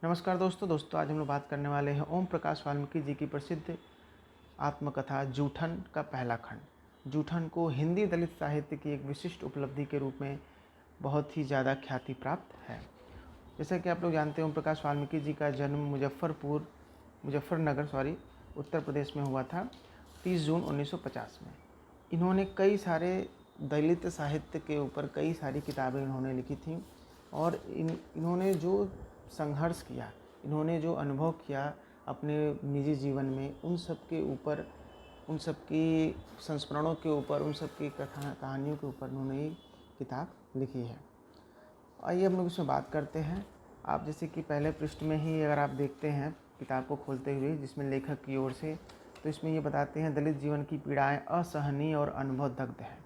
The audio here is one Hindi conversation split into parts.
नमस्कार दोस्तों आज हम लोग बात करने वाले हैं ओम प्रकाश वाल्मीकि जी की प्रसिद्ध आत्मकथा जूठन का पहला खंड। जूठन को हिंदी दलित साहित्य की एक विशिष्ट उपलब्धि के रूप में बहुत ही ज़्यादा ख्याति प्राप्त है। जैसा कि आप लोग जानते हैं, ओम प्रकाश वाल्मीकि जी का जन्म मुजफ्फरनगर उत्तर प्रदेश में हुआ था 30 जून 1950 में। इन्होंने कई सारे दलित साहित्य के ऊपर कई सारी किताबें इन्होंने लिखी थीं और इन्होंने जो संघर्ष किया, इन्होंने जो अनुभव किया अपने निजी जीवन में, उन सब के ऊपर, उन सब की संस्मरणों के ऊपर, उन सब की कहानियों के ऊपर उन्होंने ये किताब लिखी है। आइए हम लोग इसमें बात करते हैं। आप जैसे कि पहले पृष्ठ में ही अगर आप देखते हैं किताब को खोलते हुए, जिसमें लेखक की ओर से, तो इसमें ये बताते हैं, दलित जीवन की पीड़ाएं असहनीय और अनुभव दग्ध है।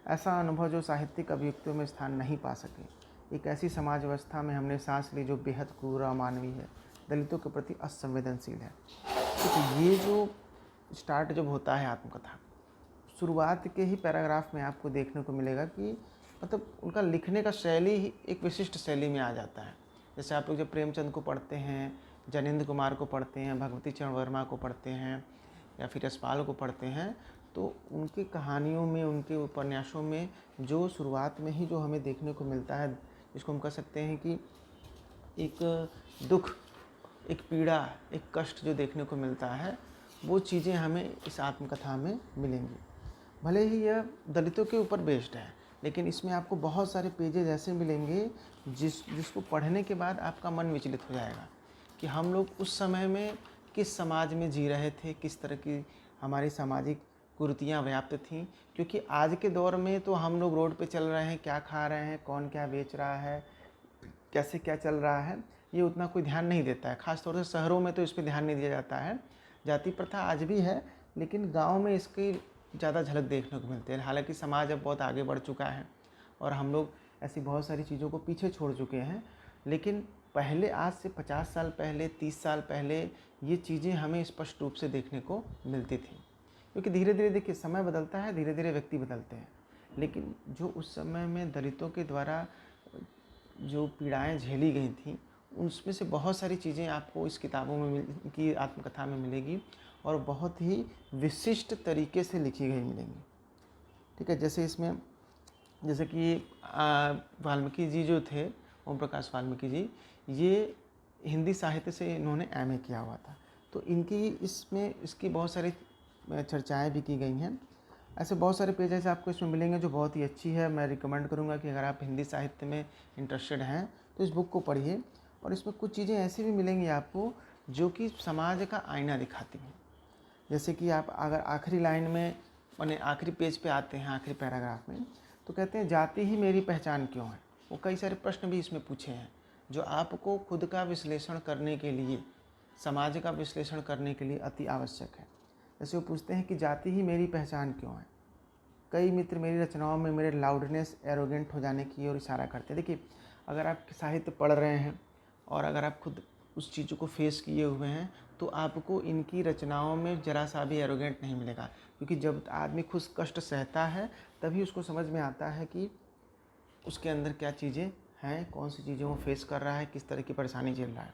ऐसा अनुभव जो साहित्यिक अभिव्यक्तियों में स्थान नहीं पा सके। एक ऐसी समाज व्यवस्था में हमने सांस ली जो बेहद क्रूर अमानवीय है, दलितों के प्रति असंवेदनशील है। तो ये जो स्टार्ट जब होता है आत्मकथा, शुरुआत के ही पैराग्राफ में आपको देखने को मिलेगा कि मतलब उनका लिखने का शैली ही एक विशिष्ट शैली में आ जाता है। जैसे आप लोग जब प्रेमचंद को पढ़ते हैं, जनेंद्र कुमार को पढ़ते हैं, भगवती चरण वर्मा को पढ़ते हैं या फिर यशपाल को पढ़ते हैं, तो उनकी कहानियों में, उनके उपन्यासों में जो शुरुआत में ही जो हमें देखने को मिलता है, जिसको हम कह सकते हैं कि एक दुख, एक पीड़ा, एक कष्ट जो देखने को मिलता है, वो चीज़ें हमें इस आत्मकथा में मिलेंगी। भले ही यह दलितों के ऊपर बेस्ड है, लेकिन इसमें आपको बहुत सारे पेजेज ऐसे मिलेंगे जिसको पढ़ने के बाद आपका मन विचलित हो जाएगा कि हम लोग उस समय में किस समाज में जी रहे थे, किस तरह की हमारी सामाजिक कुरीतियाँ व्याप्त थीं। क्योंकि आज के दौर में तो हम लोग रोड पे चल रहे हैं, क्या खा रहे हैं, कौन क्या बेच रहा है, कैसे क्या चल रहा है, ये उतना कोई ध्यान नहीं देता है। ख़ास तौर से शहरों में तो इस पर ध्यान नहीं दिया जाता है। जाति प्रथा आज भी है, लेकिन गांव में इसकी ज़्यादा झलक देखने को मिलती है। हालांकि समाज अब बहुत आगे बढ़ चुका है और हम लोग ऐसी बहुत सारी चीज़ों को पीछे छोड़ चुके हैं, लेकिन पहले, आज से 50 साल पहले, 30 साल पहले ये चीज़ें हमें स्पष्ट रूप से देखने को मिलती थी। क्योंकि धीरे धीरे देखिए समय बदलता है, धीरे धीरे व्यक्ति बदलते हैं, लेकिन जो उस समय में दलितों के द्वारा जो पीड़ाएं झेली गई थी, उसमें से बहुत सारी चीज़ें आपको इस किताबों में की आत्मकथा में मिलेगी और बहुत ही विशिष्ट तरीके से लिखी गई मिलेंगी। ठीक है, जैसे कि वाल्मीकि जी जो थे, ओम प्रकाश वाल्मीकि जी, ये हिंदी साहित्य से इन्होंने एमए किया हुआ था। तो इसकी बहुत सारी चर्चाएं भी की गई हैं। ऐसे बहुत सारे पेजेस आपको इसमें मिलेंगे जो बहुत ही अच्छी है। मैं रिकमेंड करूंगा कि अगर आप हिंदी साहित्य में इंटरेस्टेड हैं तो इस बुक को पढ़िए। और इसमें कुछ चीज़ें ऐसी भी मिलेंगी आपको जो कि समाज का आईना दिखाती हैं। जैसे कि आप अगर आखिरी लाइन में, माने आखिरी पेज पे आते हैं, आखिरी पैराग्राफ में, तो कहते हैं, जाति ही मेरी पहचान क्यों है। वो कई सारे प्रश्न भी इसमें पूछे हैं जो आपको खुद का विश्लेषण करने के लिए, समाज का विश्लेषण करने के लिए अति आवश्यक है। जैसे वो पूछते हैं कि जाति ही मेरी पहचान क्यों है। कई मित्र मेरी रचनाओं में मेरे लाउडनेस, एरोगेंट हो जाने की ओर इशारा करते हैं। देखिए, अगर आप साहित्य पढ़ रहे हैं और अगर आप खुद उस चीज़ों को फेस किए हुए हैं, तो आपको इनकी रचनाओं में ज़रा सा भी एरोगेंट नहीं मिलेगा। क्योंकि जब आदमी खुद कष्ट सहता है, तभी उसको समझ में आता है कि उसके अंदर क्या चीज़ें हैं, कौन सी चीज़ें वो फेस कर रहा है, किस तरह की परेशानी झेल रहा है।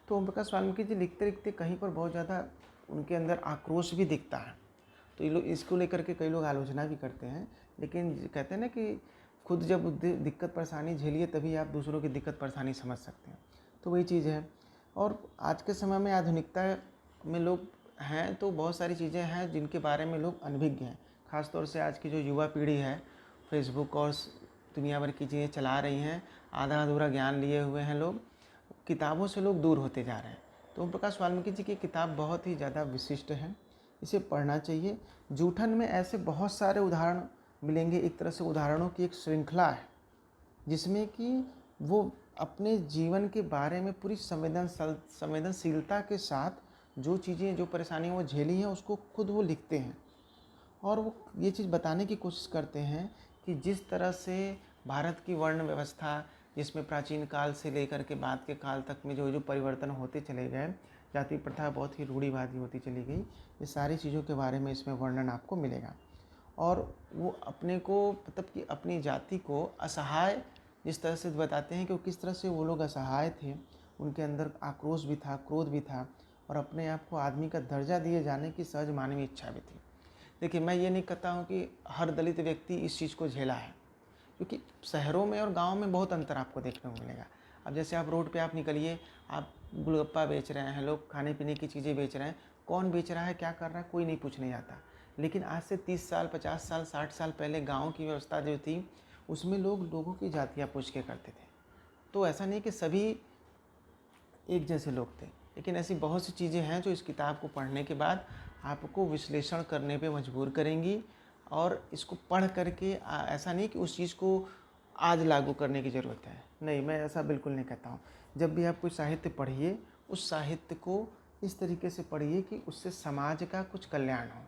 तो ओम प्रकाश वाल्मीकि जी लिखते लिखते कहीं पर बहुत ज़्यादा उनके अंदर आक्रोश भी दिखता है। तो ये लोग इसको लेकर के कई लोग आलोचना भी करते हैं, लेकिन कहते हैं ना कि खुद जब दिक्कत परेशानी झेलिए तभी आप दूसरों की दिक्कत परेशानी समझ सकते हैं। तो वही चीज़ है। और आज के समय में आधुनिकता में लोग हैं, तो बहुत सारी चीज़ें हैं जिनके बारे में लोग अनभिज्ञ हैं। ख़ासतौर से आज की जो युवा पीढ़ी है, फेसबुक और दुनिया भर की चीज़ें चला रही हैं, आधा अधूरा ज्ञान लिए हुए हैं लोग, किताबों से लोग दूर होते जा रहे हैं। तो ओम प्रकाश वाल्मीकि जी की किताब बहुत ही ज़्यादा विशिष्ट है, इसे पढ़ना चाहिए। जूठन में ऐसे बहुत सारे उदाहरण मिलेंगे, एक तरह से उदाहरणों की एक श्रृंखला है, जिसमें कि वो अपने जीवन के बारे में पूरी संवेदनशीलता के साथ जो चीज़ें, जो परेशानियाँ वो झेली हैं, उसको खुद वो लिखते हैं। और वो ये चीज़ बताने की कोशिश करते हैं कि जिस तरह से भारत की वर्ण व्यवस्था, जिसमें प्राचीन काल से लेकर के बाद के काल तक में जो जो परिवर्तन होते चले गए, जाति प्रथा बहुत ही रूढ़िवादी होती चली गई, ये सारी चीज़ों के बारे में इसमें वर्णन आपको मिलेगा। और वो अपने को, मतलब कि अपनी जाति को असहाय जिस तरह से बताते हैं कि वो किस तरह से वो लोग असहाय थे उनके अंदर आक्रोश भी था, क्रोध भी था और अपने आप को आदमी का दर्जा दिए जाने की सहज मानवीय इच्छा भी थी। देखिए, मैं ये नहीं कहता हूँ कि हर दलित व्यक्ति इस चीज़ को झेला है, क्योंकि शहरों में और गाँव में बहुत अंतर आपको देखने को मिलेगा। अब जैसे आप रोड पे आप निकलिए, आप गोलगप्पा बेच रहे हैं, लोग खाने पीने की चीज़ें बेच रहे हैं, कौन बेच रहा है, क्या कर रहा है, कोई नहीं पूछने जाता। लेकिन आज से 30 साल, 50 साल, 60 साल पहले गाँव की व्यवस्था जो थी, उसमें लोगों की जातियाँ पूछ के करते थे। तो ऐसा नहीं कि सभी एक जैसे लोग थे, लेकिन ऐसी बहुत सी चीज़ें हैं जो इस किताब को पढ़ने के बाद आपको विश्लेषण करने पे मजबूर करेंगी। और इसको पढ़ करके ऐसा नहीं कि उस चीज़ को आज लागू करने की ज़रूरत है, नहीं, मैं ऐसा बिल्कुल नहीं कहता हूँ। जब भी आप कोई साहित्य पढ़िए, उस साहित्य को इस तरीके से पढ़िए कि उससे समाज का कुछ कल्याण हो,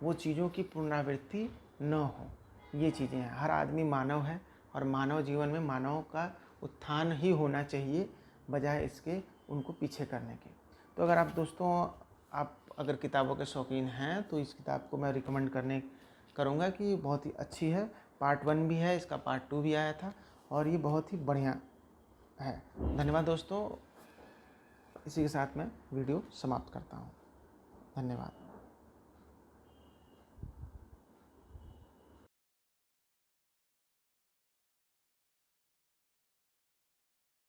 वो चीज़ों की पुनरावृत्ति न हो। ये चीज़ें हैं। हर आदमी मानव है और मानव जीवन में मानव का उत्थान ही होना चाहिए, बजाय इसके उनको पीछे करने के। तो अगर आप दोस्तों, आप अगर किताबों के शौकीन हैं तो इस किताब को मैं रिकमेंड करूँगा कि ये बहुत ही अच्छी है। पार्ट 1 भी है, इसका पार्ट 2 भी आया था और ये बहुत ही बढ़िया है। धन्यवाद दोस्तों। इसी के साथ मैं वीडियो समाप्त करता हूँ। धन्यवाद।